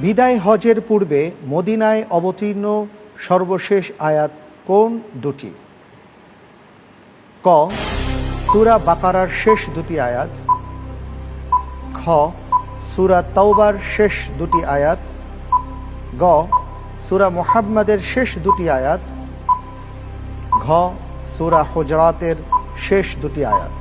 বিদায় হজের পূর্বে মদিনায় অবতীর্ণ সর্বশেষ আয়াত কোন দুটি? ক সূরা বাকারার শেষ দুটি আয়াত, খ সূরা তাওবার শেষ দুটি আয়াত, গ সূরা মুহাম্মাদের শেষ দুটি আয়াত, ঘ সূরা হুজরাতের শেষ দুটি আয়াত।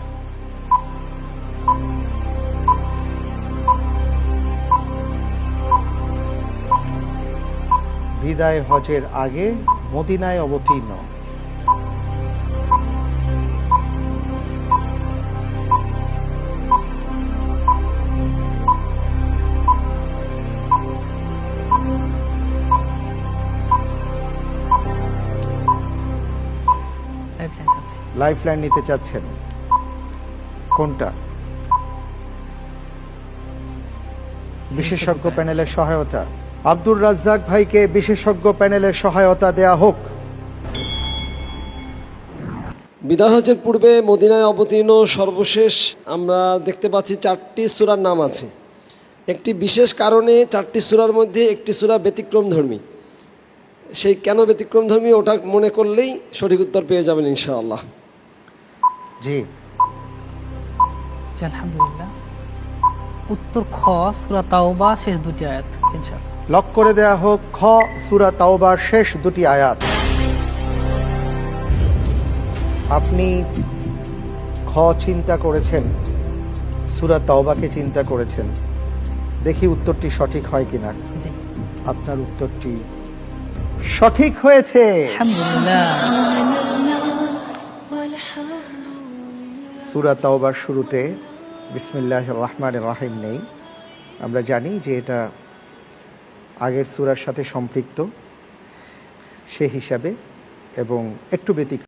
বিদায় হজের আগে মদিনায় অবতীর্ণ। লাইফলাইন নিতে চাচ্ছেন কোনটা? বিশেষজ্ঞ প্যানেলের সহায়তা। আব্দুর রাজ্জাক ভাইকে বিশেষজ্ঞ প্যানেলের সহায়তা দেয়া হোক। বিদায় হজের পূর্বে মদিনায় অবতীর্ণ সর্বশেষ আমরা দেখতে পাচ্ছি 4টি সূরার নাম আছে। একটি বিশেষ কারণে 4টি সূরার মধ্যে একটি সূরা ব্যতিক্রমধর্মী। সেই কেন ব্যতিক্রমধর্মী ওটা মনে করলেই সঠিক উত্তর পেয়ে যাবেন ইনশাআল্লাহ। জি আলহামদুলিল্লাহ, উত্তর খ সূরা তাওবা শেষ দুটি আয়াত। লক করে দেয়া হোক খ সূরা তাওবার শেষ দুটি আয়াত। আপনি খ চিন্তা করেছেন, সূরা তাওবাকে চিন্তা করেছেন। দেখি উত্তরটি সঠিক হয় কিনা। আপনার উত্তরটি সঠিক হয়েছে। সূরা তাওবার শুরুতে বিসমিল্লাহির রহমানির রহিম নেই। আমরা জানি যে এটা আগের সূরার সাথে সম্পৃক্ত, সে হিসাবে এবং একটু ব্যতিক্রম।